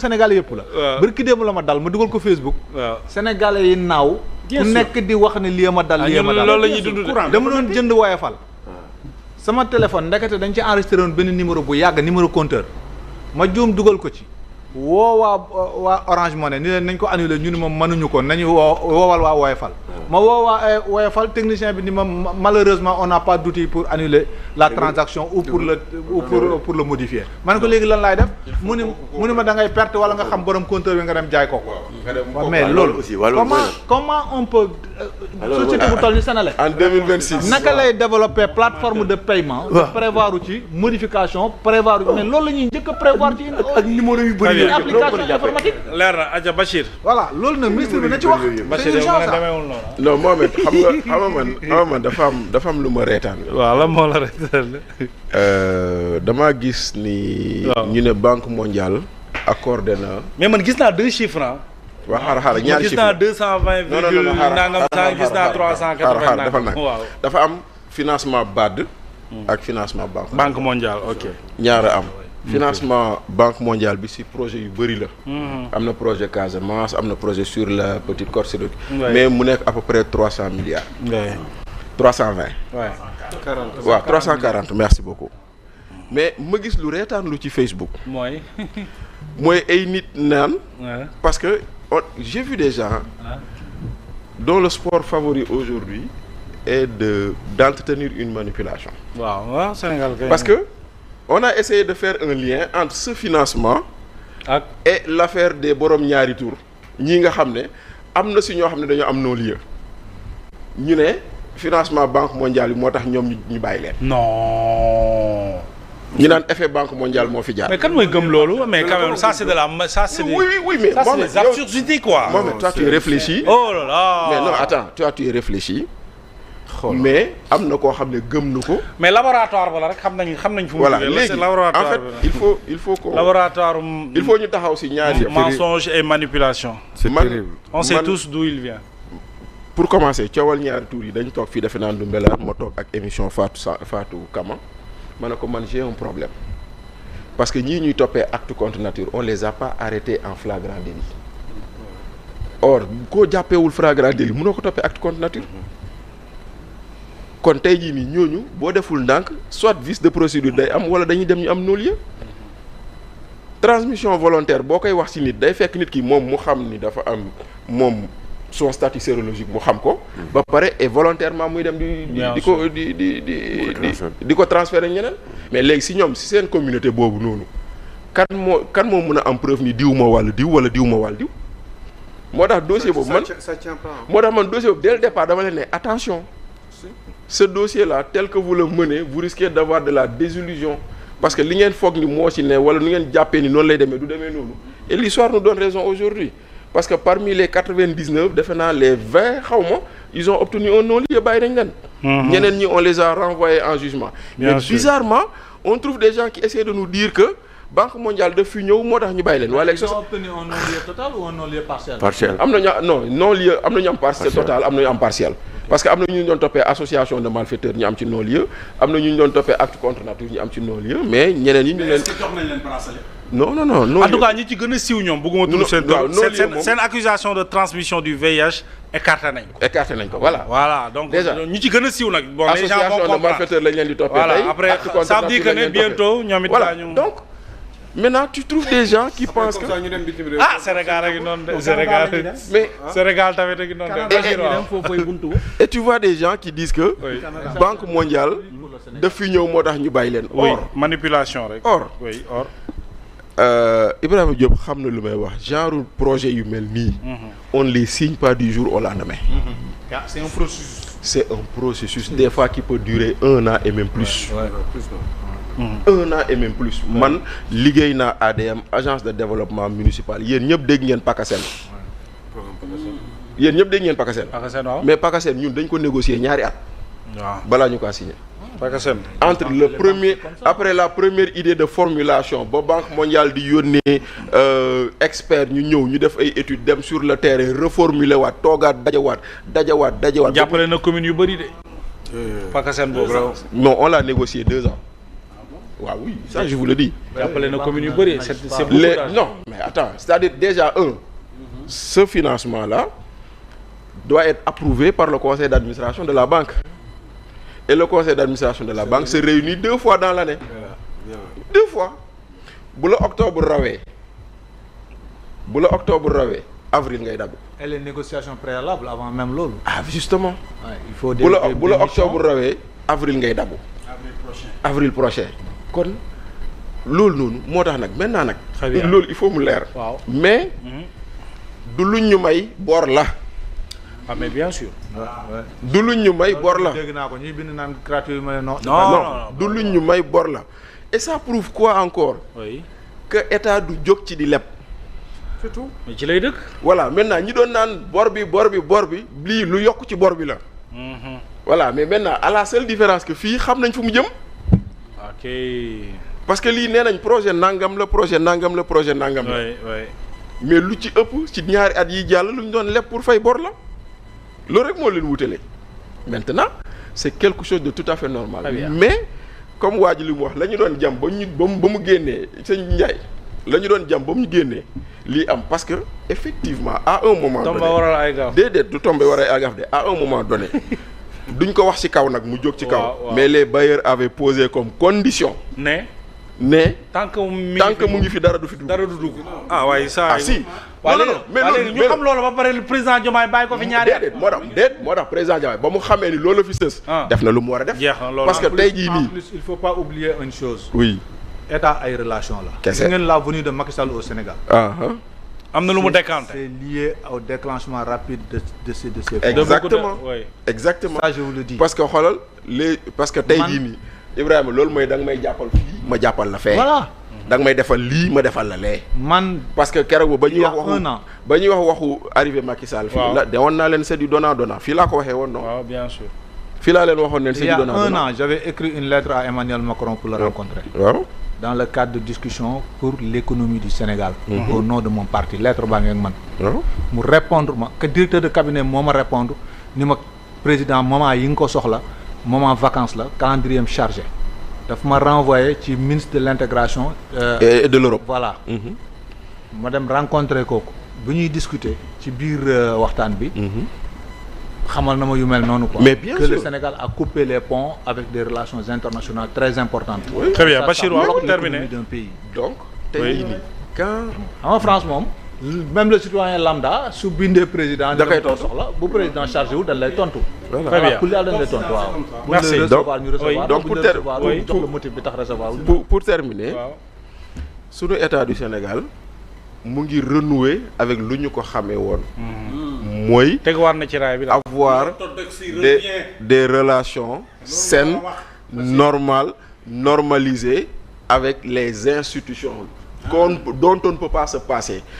Sénégalais yëpp la. waaw barki démb la ma dal ma dugal ko Facebook. waaw Sénégalais yi naaw. ku nekk di wax ne lii ma dal lii ma dal. loolu la ñuy dund dama doon jënd Woyofal. sama téléphone ndekete dañ ci enregistré woon benn numéro bu yàgg numéro compteur ma juum dugal ko ci. woo waa Orange Money ni leen nañ ko annulé ñu ni ma mënuñu ko nañu woowal waa Woyofal. ma woo waa Woyofal technicien bi ni ma malheureusement on n'a pas d'outil pour annuler la transaction ou pour le modifier. ma ne ko léegi lan laay def mu ni ma da ngay perte wala nga xam borom compteur bi nga dem jaay ko. mais loolu comment on peut. société bu toll ni Sénégal. en 2026 naka lay développer plateforme de paiement. prévoir ci modification prévoir mais loolu la ñuy njëkk a prévoir ci ak numéro yu bëri. application informatique. leer na Adja Bachir. voilà loolu nag ministre bi na ci wax. Bachir yow mën a demeewul noonu. non Mohamed xam nga man dafa am lu ma reetaan. waaw la moo la reetaan. damaa gis ni. ñu ne Banque mondiale accordé na. mais man gis naa 2 chiffres ah. waaw xaaral ñaari chiffres gis naa 220 virgule nangam saa gis naa 380 dafa nag dafa am financement BAD. ak financement banque mondiale ok. ñaara am. financement banque mondiale bi ci projet yu bëri la. am na projet Casamance am na projet sur la petite Côte d'Ivoire. mais mu nekk à peu près 300 milliards. 320. waay 40 waaw 340 merci beaucoup. mais ma gis lu reetaan lu ci Facebook. mooy ay nit naan. parce que j'ai vu des gens. dont le sport favori aujourd'hui est d'entretenir une manipulation. waaw Sénégal kay. parce que on a essayé de faire un lien entre ce financement et l'affaire des borom ñaari tour ñii nga xam ne am na si ñoo xam ne dañoo am non-lieu ñu ne financement banque mondiale bi moo tax ñoom ñu bàyyi leen. non. ñu naan effet banque mondiale moo fi jaar. mais kan mooy gëm loolu mais quand même ça c'est de la ça c'est des. oui mais ça c'est des absurdités quoi. Mohamed toi tu es réfléchi. oh là là. mais non attends toi tu es réfléchi. mais am na koo xam ne gëm na ko. mais laboratoire bala rek xam nañ fu mu. voilà léegi en fait il faut qu'on. laboratoire. il faut ñu taxaw ci ñaari. mensonge et manipulation. c'est terrible. on sait tous d'où il vient. pour commencer coowal ñaari tour yi dañu toog fii defe naa Ndoumbelane ma toog ak émission Fatou Kama ma ne ko man j'ai un problème parce que ñii ñuy toppee acte contre nature on les a pas arrêtés en flagrant délit or koo jàppeewul flagrant délit mënoo ko toppee acte contre nature. kon tey jii nii ñooñu boo deful ndànk soit vice de procédure day am wala dañuy dem ñu am non-lieu transmission volontaire boo koy wax ci nit day fekk nit ki moom mu xam ni dafa am moom son statut sérologique mu xam ko. ba pare et volontairement muy dem di ko transférer ñeneen. mais léegi si ñoom si seen communauté boobu noonu kan moo mën a am preuve ni diw ma wàll diw wala diw ma wàll diw. moo tax dossier boobu man dossier boobu dès le départ dama leen ne attention. ce dossier-là tel que vous le menez vous risquez d'avoir de la désillusion parce que li ngeen foog ni moo ci ne wala nu ngeen jàppee ni noonu lay demee du demee noonu et l'histoire nous donne raison aujourd'hui parce que parmi les 99 defe naa les 20 xaw ma ils ont obtenu un non-lieu bàyyi nañ leen. ñeneen ñi on les a renvoyés en jugement. mais bizarrement on trouve des gens qui essaient de nous dire que Banque mondiale daf fi ñëw moo tax ñu bàyyi leen. wala ils ont obtenu un non-lieu total ou un non-lieu partiel. am na ñu non-lieu am na ñu am partiel total am na ñu am partiel. parce que am na ñu doon toppee association de malfaiteurs ñu am ci non-lieu am na ñu doon toppee acte contre nature ñu am ci non-lieu mais ñeneen ñi ñu leen. est-ce que jox nañ leen bracelet. non. en tout cas ñi ci gën a siiw ñoom bëgguma tudd seen tur seen accusation de transmission du VIH écarté nañ ko. voilà donc déjà ñi ci gën a siiw nag. bon les gens vont comprendre association de malfaiteurs lañ leen di toppee. voilà après ça veut dire que ne bientôt ñoom it ñu donc maintenant tu trouves des gens qui pensent que Sénégal a ngi noonu de Sénégal tamit a ngi noonu de. et tu vois des gens qui disent que Banque mondiale daf fi ñëw moo tax ñu bàyyi leen. manipulation rek. or Ibrahima Diop xam na lu may wax genre projet yu mel nii. on les signe pas du jour au lendemain. c'est un processus. c'est un processus des fois qui peut durer 1 an et même plus. 1 an et même plus man liggéey naa ADM agence de développement municipal yéen ñëpp dégg ngeen PACASEN. waaw. mais PACASEN ñun dañ ko négocier ñaari at. waaw balaa ñu ko signé. PACASEN entre le premier après la première idée de formulation ba Banque mondiale di yónnee expert ñu ñëw ñu def ay études dem sur le terrain reformuler waat toogaat dajawaat. jàppale na commune yu bëri de. PACASEN boobu non on l'a négocié 2 ans. waaw oui ça je vous le dis. jàppale na commune yu bëri c'est beaucoup non mais attends c'est-à-dire déjà ce financement là doit être approuvé par le conseil d'administration de la banque et le conseil d'administration de la banque se réunit 2 fois dans l'année 2 fois bu la octobre rawee avril ngay dagg. et les négociations préalables avant même loolu. ah justement. Ouais, il faut bu la octobre rawee avril ngay dagg. avril prochain kon loolu noonu moo tax nag maintenant nag. loolu il faut mu leer. waaw mais du luñ ñu may bor la. ah mais bien sûr. du luñ ñu may bor la. dégg naa ko ñuy bind naan gratuit mais non. non du luñ ñu may bor la. et ça prouve quoi encore. oui que état du jóg ci di leb. c'est tout. mais ci lay dëkk. voilà maintenant ñi doon naan bor bi lii lu yokk ci bor bi la. voilà mais maintenant à la seule différence que fii xam nañ fu mu jëm. ok. parce que lii nee nañ projet nangam la projet nangam la. oui oui. mais lu ci ëpp ci ñaari at yi jàll lu ñu doon leb pour fay bor la loolu rek moo leen wutale. maintenant c'est quelque chose de tout à fait normal. mais comme waa ji li mu wax la ñu doon jàm ba mu génnee sëñ Ndiaye la ñu doon jàm ba mu génnee lii am parce que effectivement à un moment donné tomba waral ay gaaf déedéet du tombe waral ay gaaf de à un moment donné duñ ko wax ci kaw nag mu jóg ci kaw. mais les bailleurs avaient posé comme condition. ne tant que mu ngi fi dara du fi dugg. ah waaye ça. si. waaw mais loolu ñu xam loolu ba pare le président Diomaye bàyyi ko fi ñaari at. moo tax président Diomaye ba mu xamee ni loolu fi sës. def na lu mu war a def. parce que tey jii nii. en plus il faut pas oublier une chose. oui. état ay relation la. kese ngeen la venue de Macky Sall au Sénégal. am na lu mu décanté. c'est lié au déclenchement rapide de ces exactement ça je vous le dis. parce que xoolal parce que tey jii nii Ibrahima loolu mooy da nga may jàppal fii ma jàppal la fee. voilà da nga may defal lii ma defal la lee. parce que keroog ba ñuy wax waxu arrivé Macky Sall. fii la dewoon naa leen c'est du donnant-donnant fii laa ko waxee woon non. waaw bien sûr. fii laa leen waxoon ne c'est du donnant-donnant. il y a 1 an j'avais écrit une lettre à Emmanuel Macron pour le rencontrer. waaw. dans le cadre de discussion pour l'économie du Sénégal. Au nom de mon parti lettre baa ngi ak man. mu répondre ma que directeur de cabinet moo ma répondre ni ma président moment yi nga ko soxla moment vacances la calendrier chargé daf ma renvoyé ci ministre de l'intégration. et de l'Europe. voilà. ma dem rencontrer kooku bu ñuy discuter ci biir waxtaan bi. xamal na ma yu mel noonu quoi. mais bien que sûr. le Sénégal a coupé les ponts avec des relations internationales très importantes. Oui. Très bien Bachir waaw terminé d'un pays. donc tey jii nii quand. en France moom même le citoyen lambda su bindee président. da koy tontu soxla bu président chargé wu dañ lay tontu. très bien ku dañ lay tontu waaw. merci bu ñu recevoir ñu recevoir. donc pour jox le motif bi tax recevoir. pour terminer. sunu état du Sénégal mu ngi renouer avec lu ñu ko xamee woon. mooy. teguwaat na ci raay bi avoir des relations saines normales normalisées avec les institutions dont on ne peut pas se passer.